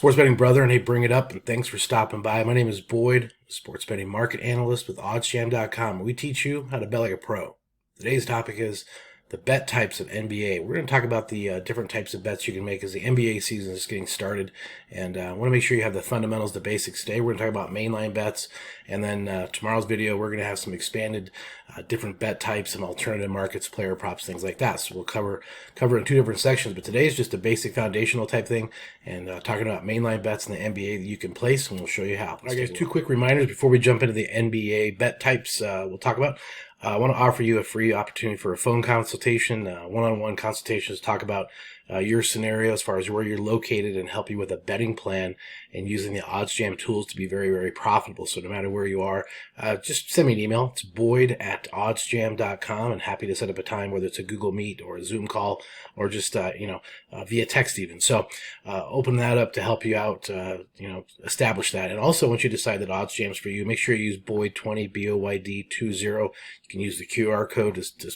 Sports betting brother, and hey, bring it up, and thanks for stopping by. My name is Boyd, sports betting market analyst with OddsJam.com. We teach you how to bet like a pro. Today's topic is the bet types of NBA. We're going to talk about the different types of bets you can make as the NBA season is getting started, and I want to make sure you have the fundamentals, the basics today. We're going to talk about mainline bets, and then tomorrow's video, we're going to have some expanded different bet types and alternative markets, player props, things like that. So we'll cover it in two different sections, but today is just a basic foundational type thing, and talking about mainline bets in the NBA that you can place, and we'll show you how. All right, guys, two quick reminders before we jump into the NBA bet types we'll talk about. I want to offer you a free opportunity for a phone consultation, one-on-one consultations, talk about your scenario as far as where you're located and help you with a betting plan and using the OddsJam tools to be very, very profitable. So no matter where you are, just send me an email. It's boyd@oddsjam.com, and happy to set up a time, whether it's a Google Meet or a Zoom call or just, via text even. So open that up to help you out, establish that. And also, once you decide that OddsJam's for you, make sure you use Boyd20, BOYD20. You can use the QR code to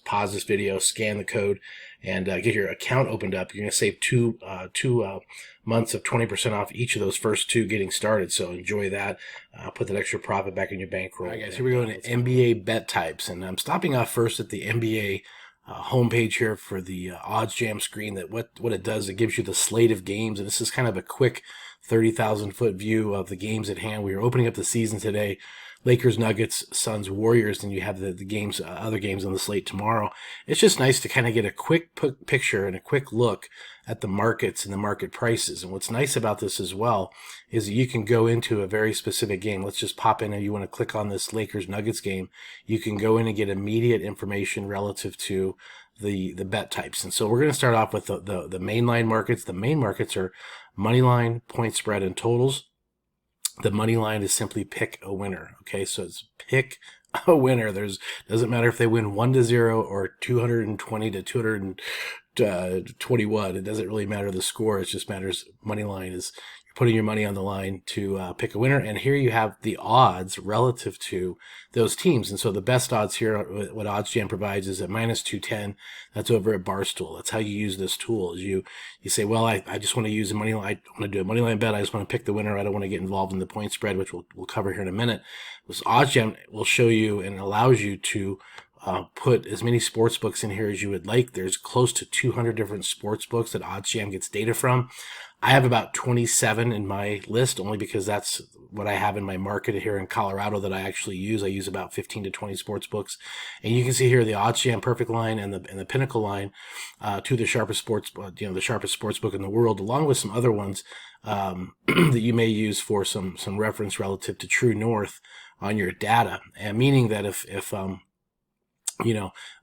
pause this video, scan the code, and get your account opened up. You're going to save two months of 20% off each of those first two getting started. So enjoy that. Put that extra profit back in your bankroll. All right, guys, here we go into NBA bet types. And I'm stopping off first at the NBA homepage here for the OddsJam screen. That what it does, it gives you the slate of games. And this is kind of a quick 30,000 foot view of the games at hand. We are opening up the season today. Lakers, Nuggets, Suns, Warriors, and you have the games, other games on the slate tomorrow. It's just nice to kind of get a quick picture and a quick look at the markets and the market prices. And what's nice about this as well is that you can go into a very specific game. Let's just pop in and you want to click on this Lakers Nuggets game. You can go in and get immediate information relative to the bet types. And so we're going to start off with the mainline markets. The main markets are Moneyline, point spread, and totals. The money line is simply pick a winner. Okay, so it's pick a winner. Doesn't matter if they win 1-0 or 220 to 221. It doesn't really matter the score. It just matters money line is you're putting your money on the line to pick a winner. And here you have the odds relative to those teams. And so the best odds here, what OddsJam provides, is at -210. That's over at Barstool. That's how you use this tool. Is you say, well, I just want to use a money line. I want to do a money line bet. I just want to pick the winner. I don't want to get involved in the point spread, which we'll cover here in a minute. This OddsJam will show you and allows you to put as many sports books in here as you would like. There's close to 200 different sports books that OddsJam gets data from. I have about 27 in my list, only because that's what I have in my market here in Colorado that I actually use. I use about 15 to 20 sports books. And you can see here the OddsJam Perfect line and the Pinnacle line, to the sharpest sports, the sharpest sports book in the world, along with some other ones that you may use for some reference relative to True North on your data. And meaning that if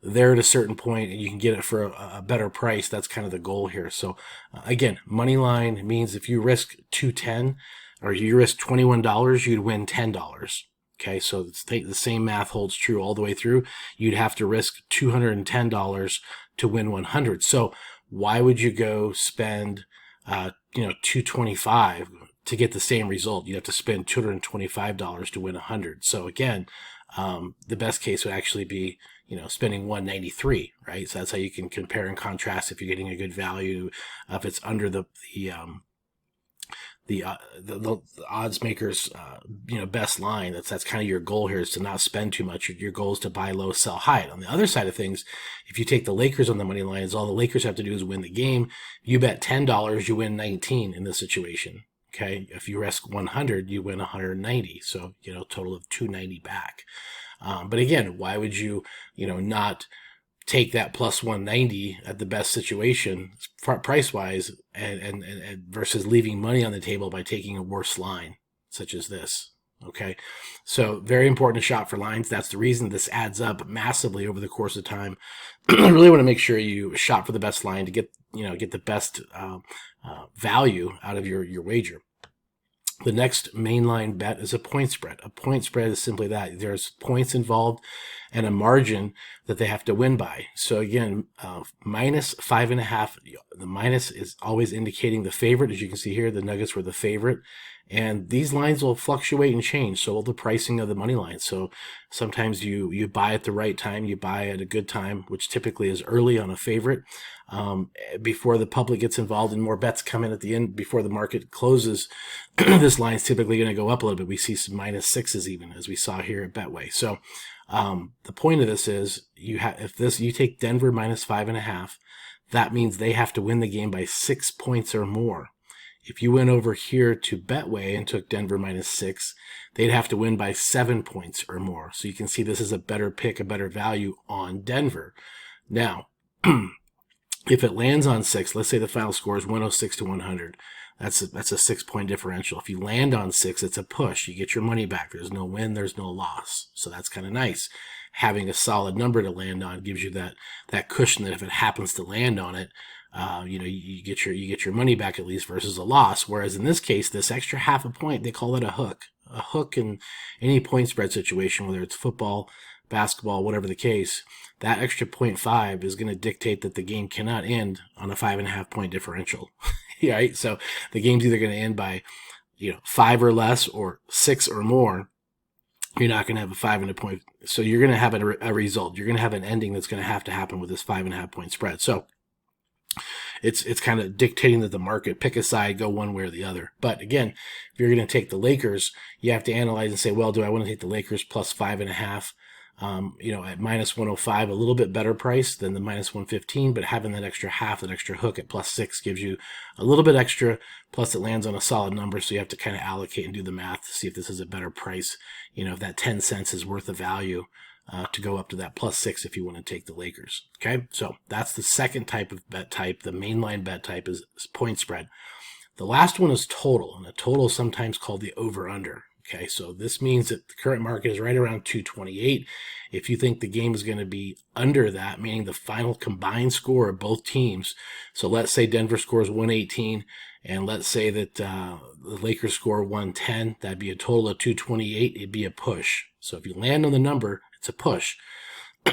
they're at a certain point and you can get it for a better price, that's kind of the goal here. So again, money line means if you risk 210 or you risk $21, you'd win $10. Okay, so the same math holds true all the way through. You'd have to risk $210 to win 100. So why would you go spend $225 to get the same result? You have to spend $225 to win 100. So again, the best case would actually be spending $193, right? So that's how you can compare and contrast if you're getting a good value. If it's under the odds makers, best line, that's kind of your goal here, is to not spend too much. Your goal is to buy low, sell high. On the other side of things, if you take the Lakers on the money line, all the Lakers have to do is win the game. You bet $10, you win 19 in this situation. Okay, if you risk 100, you win 190. So total of 290 back. But again, why would you, not take that plus 190 at the best situation price wise and versus leaving money on the table by taking a worse line such as this? Okay, so very important to shop for lines. That's the reason this adds up massively over the course of time. I really want to make sure you shop for the best line to get the best value out of your wager. The next mainline bet is a point spread. A point spread is simply that. There's points involved, and a margin that they have to win by. So again, minus 5.5. The minus is always indicating the favorite. As you can see here, the Nuggets were the favorite. And these lines will fluctuate and change. So will the pricing of the money line. So sometimes you buy at the right time, you buy at a good time, which typically is early on a favorite, before the public gets involved and more bets come in at the end before the market closes. This line is typically going to go up a little bit. We see some minus sixes even, as we saw here at Betway. So the point of this is if you take Denver minus 5.5, that means they have to win the game by 6 points or more. If you went over here to Betway and took Denver minus 6, they'd have to win by 7 points or more. So you can see this is a better pick, a better value on Denver. Now, if it lands on 6, let's say the final score is 106 to 100. That's a 6-point differential. If you land on 6, it's a push. You get your money back. There's no win, there's no loss. So that's kind of nice. Having a solid number to land on gives you that cushion that if it happens to land on it, you get your money back at least versus a loss. Whereas in this case, this extra half a point, they call it a hook. A hook in any point spread situation, whether it's football, basketball, whatever the case, that extra 0.5 is going to dictate that the game cannot end on a 5.5-point differential. Right? So the game's either going to end by 5 or less or 6 or more. You're not going to have a 5.5-point. So you're going to have a result. You're going to have an ending that's going to have to happen with this 5.5-point spread. So it's kind of dictating that the market pick a side, go one way or the other. But again, if you're going to take the Lakers, you have to analyze and say, well, do I want to take the Lakers plus 5.5? At minus 105, a little bit better price than the minus 115, but having that extra half, that extra hook at plus 6 gives you a little bit extra, plus it lands on a solid number, so you have to kind of allocate and do the math to see if this is a better price, if that 10 cents is worth the value to go up to that plus 6 if you want to take the Lakers. Okay, so that's the second type of bet type. The mainline bet type is point spread. The last one is total, and a total is sometimes called the over-under. Okay, so this means that the current market is right around 228. If you think the game is going to be under that, meaning the final combined score of both teams, so let's say Denver scores 118, and let's say that the Lakers score 110, that'd be a total of 228. It'd be a push. So if you land on the number, it's a push.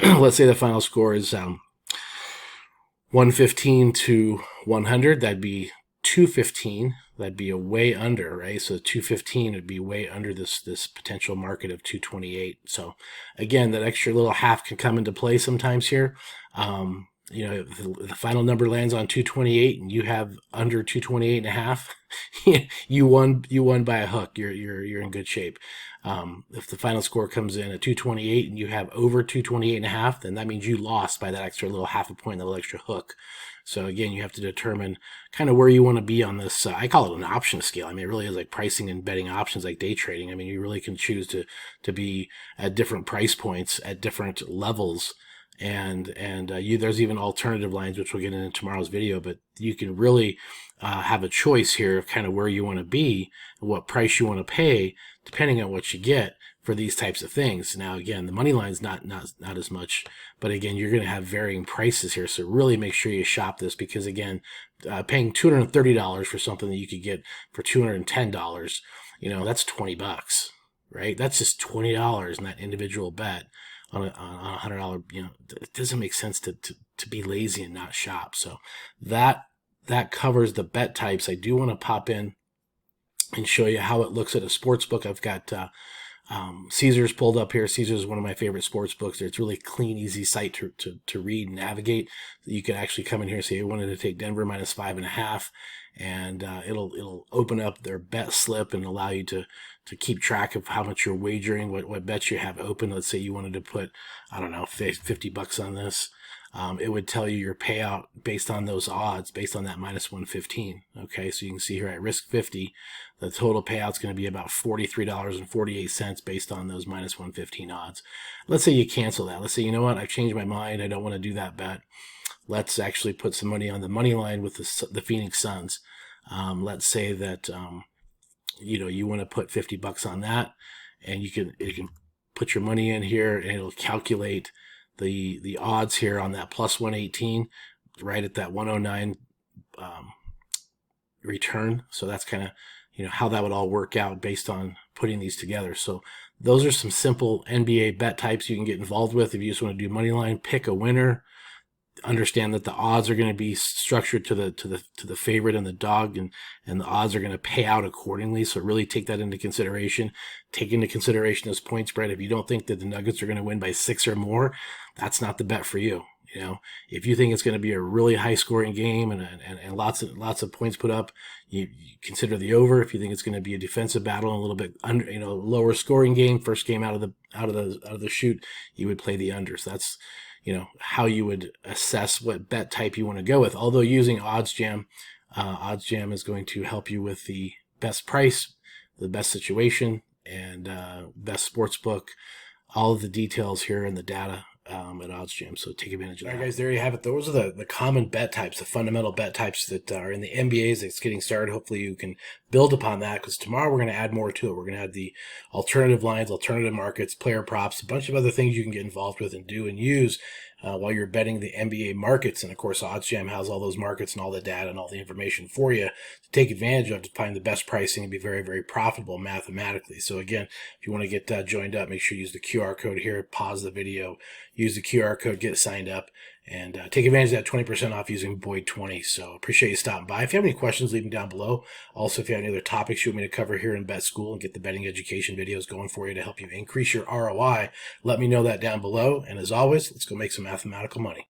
Let's say the final score is 115 to 100, that'd be 215. That'd be a way under, right? So 215 would be way under this potential market of 228. So again, that extra little half can come into play sometimes here. If the final number lands on 228 and you have under 228 and a half, you won by a hook. You're in good shape. If the final score comes in at 228 and you have over 228 and a half, then that means you lost by that extra little half a point, that little extra hook. So again, you have to determine kind of where you want to be on this. I call it an option scale. I mean, it really is like pricing and betting options, like day trading. I mean, you really can choose to be at different price points at different levels. And there's even alternative lines, which we'll get into tomorrow's video, but you can really have a choice here of kind of where you want to be and what price you want to pay, depending on what you get for these types of things. Now, again, the money line's not as much, but again, you're going to have varying prices here. So really make sure you shop this, because again, paying $230 for something that you could get for $210, that's $20, right? That's just $20 in that individual bet on a $100, it doesn't make sense to be lazy and not shop. So that covers the bet types. I do want to pop in and show you how it looks at a sports book. I've got Caesars pulled up here. Caesars is one of my favorite sports books. It's really clean, easy site to read and navigate. You can actually come in here and say, I wanted to take Denver minus 5.5, and it'll open up their bet slip and allow you to keep track of how much you're wagering, what bets you have open. Let's say you wanted to put, I don't know, $50 on this. It would tell you your payout based on those odds, based on that minus 115. Okay, so you can see here at risk 50, the total payout's going to be about $43.48 based on those minus 115 odds. Let's say you cancel that. Let's say, you know what, I've changed my mind. I don't want to do that bet. Let's actually put some money on the money line with the Phoenix Suns. Let's say that you want to put $50 on that, and you can put your money in here, and it'll calculate the odds here on that plus 118 right at that 109 return. So that's kind of, how that would all work out based on putting these together. So those are some simple NBA bet types you can get involved with. If you just want to do money line, pick a winner, understand that the odds are going to be structured to the favorite and the dog, and the odds are going to pay out accordingly. So really take that into consideration. Take into consideration this point spread. If you don't think that the Nuggets are going to win by 6 or more, that's not the bet for you. If you think it's going to be a really high scoring game and lots of points put up, you consider the over. If you think it's going to be a defensive battle and a little bit under, lower scoring game, first game out of the chute, you would play the under. So that's, how you would assess what bet type you want to go with. Although using OddsJam, OddsJam is going to help you with the best price, the best situation, and best sports book, all of the details here in the data at OddsJam. So take advantage of that. All right, guys, there you have it. Those are the common bet types, the fundamental bet types that are in the NBAs that's getting started. Hopefully you can build upon that, because tomorrow we're going to add more to it. We're going to add the alternative lines, alternative markets, player props, a bunch of other things you can get involved with and do and use while you're betting the NBA markets. And of course, OddsJam has all those markets and all the data and all the information for you to take advantage of, to find the best pricing and be very, very profitable mathematically. So again, if you want to get joined up, make sure you use the QR code here, pause the video, use the QR code, get signed up, and take advantage of that 20% off using Boyd20. So appreciate you stopping by. If you have any questions, leave them down below. Also, if you have any other topics you want me to cover here in Bet School and get the betting education videos going for you to help you increase your ROI, let me know that down below. And as always, let's go make some mathematical money.